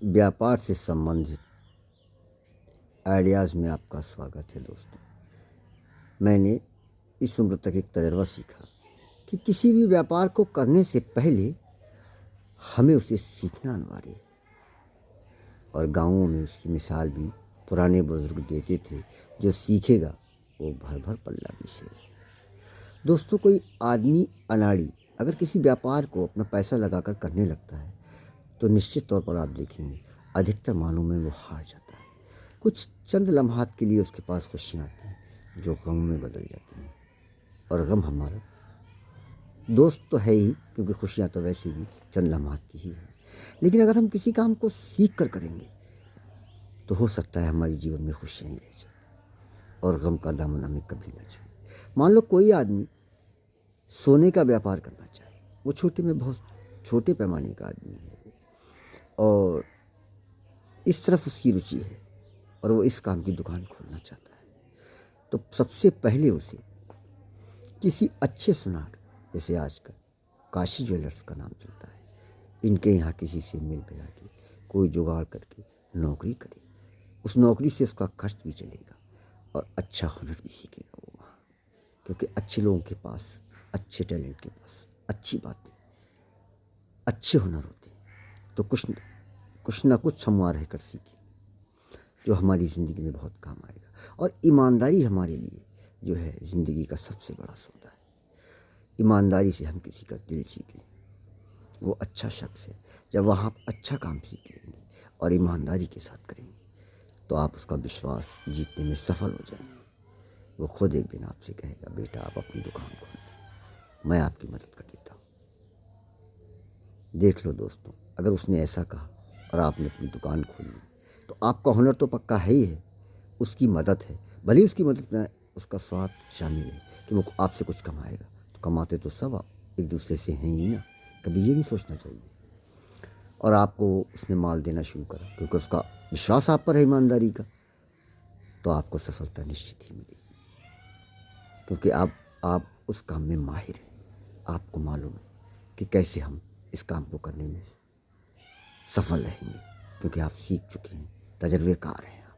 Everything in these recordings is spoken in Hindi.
व्यापार से संबंधित आइडियाज़ में आपका स्वागत है दोस्तों। मैंने इस उम्र तक एक तजर्बा सीखा कि किसी भी व्यापार को करने से पहले हमें उसे सीखना अनिवार्य है। और गाँवों में इसकी मिसाल भी पुराने बुजुर्ग देते थे, जो सीखेगा वो भर भर पल्ला बीसेगा। दोस्तों, कोई आदमी अनाड़ी अगर किसी व्यापार को अपना पैसा लगाकर करने लगता है तो निश्चित तौर पर आप देखेंगे अधिकतर मामलों में वो हार जाता है। कुछ चंद लम्हात के लिए उसके पास खुशियाँ आती हैं जो गम में बदल जाती हैं। और गम हमारा दोस्त तो है ही, क्योंकि खुशियाँ तो वैसे भी चंद लम्हात की ही हैं। लेकिन अगर हम किसी काम को सीख कर करेंगे तो हो सकता है हमारे जीवन में खुशियाँ ही रह जाए और गम का दामन हमें कभी ना छुए। मान लो कोई आदमी सोने का व्यापार करना चाहे, वो बहुत छोटे पैमाने का आदमी है और इस तरफ उसकी रुचि है और वो इस काम की दुकान खोलना चाहता है, तो सबसे पहले उसे किसी अच्छे सुनार, जैसे आजकल काशी ज्वेलर्स का नाम चलता है, इनके यहाँ किसी से मिल मिला के कोई जुगाड़ करके नौकरी करे। उस नौकरी से उसका खर्च भी चलेगा और अच्छा हुनर भी सीखेगा वो वहाँ, क्योंकि अच्छे लोगों के पास, अच्छे टैलेंट के पास अच्छी बातें, अच्छे हुनर होते हैं। तो कुछ ना कुछ हम वहाँ रहकर सीखें जो हमारी ज़िंदगी में बहुत काम आएगा। और ईमानदारी हमारे लिए जो है ज़िंदगी का सबसे बड़ा सौदा है। ईमानदारी से हम किसी का दिल जीत लें, वो अच्छा शख्स है। जब वहाँ आप अच्छा काम सीख लेंगे और ईमानदारी के साथ करेंगे तो आप उसका विश्वास जीतने में सफल हो जाएंगे। वो खुद एक दिन आपसे कहेगा, बेटा आप अपनी दुकान खोल लो, मैं आपकी मदद कर देता हूँ। देख लो दोस्तों, अगर उसने ऐसा कहा और आपने अपनी दुकान खोल ली तो आपका हुनर तो पक्का है ही है, उसकी मदद है। भले ही उसकी मदद में उसका स्वार्थ शामिल है कि वो आपसे कुछ कमाएगा, तो कमाते तो सब आप एक दूसरे से हैं ही ना। कभी ये नहीं सोचना चाहिए। और आपको उसने माल देना शुरू करा क्योंकि उसका विश्वास आप पर है ईमानदारी का, तो आपको सफलता निश्चित ही मिलेगी, क्योंकि आप उस काम में माहिर हैं। आपको मालूम है कि कैसे हम इस काम को करने में सफल रहेंगे, क्योंकि आप सीख चुके हैं, तजर्बेकार हैं आप।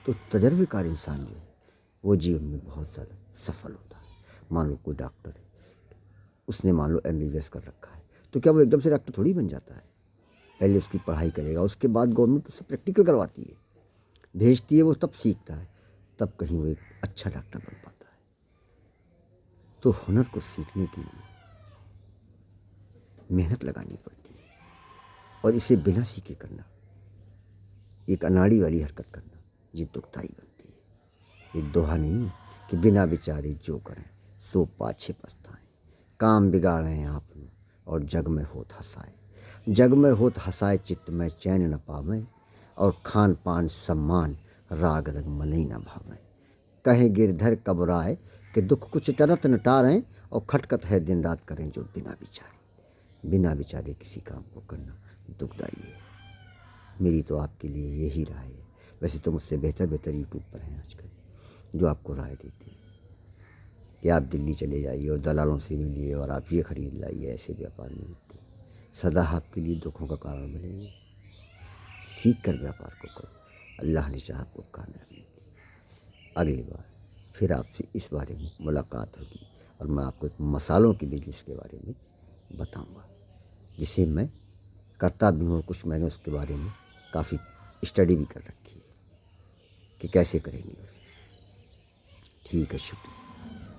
तो तजर्बेकार इंसान जो है वो जीवन में बहुत ज़्यादा सफल होता है। मान लो कोई डॉक्टर है, उसने मान लो MBBS कर रखा है, तो क्या वो एकदम से डॉक्टर थोड़ी बन जाता है? पहले उसकी पढ़ाई करेगा, उसके बाद गवर्नमेंट उससे प्रैक्टिकल करवाती है, भेजती है, वो तब सीखता है, तब कहीं वो एक अच्छा डॉक्टर बन पाता है। तो हुनर को सीखने के लिए मेहनत लगानी पड़ती है, और इसे बिना सीखे करना, एक अनाड़ी वाली हरकत करना, ये दुखदाई बनती है। एक दोहा नहीं कि बिना विचारे जो करें सो पाछे पछताएं, काम बिगाड़ें आपने और जग में होत हंसाए। जग में होत हंसाए चित्त में चैन न पावें, और खान पान सम्मान राग रंग मनई न भावें। कहें गिरधर कबराए कि दुख कुछ टरत न टारें, और खटकत है दिन रात करें जो बिना विचारे। बिना विचारे किसी काम को करना दुखदाई है। मेरी तो आपके लिए यही राय है। वैसे तो मुझसे बेहतर यूट्यूब पर हैं आजकल जो आपको राय देते हैं कि आप दिल्ली चले जाइए और दलालों से मिलिए और आप ये खरीद लाइए, ऐसे व्यापार नहीं होते, सदा आपके लिए दुखों का कारण बनेंगे। सीख कर व्यापार को करो, अल्लाह ने चाहा आपको कामयाबी मिली। अगली बार फिर आपसे इस बारे में मुलाकात होगी और मैं आपको एक मसालों की बिजनेस के बारे में बताऊंगा, जिसे मैं करता भी हूँ। कुछ मैंने उसके बारे में काफ़ी स्टडी भी कर रखी है कि कैसे करेंगे उसे। ठीक है, शुक्रिया।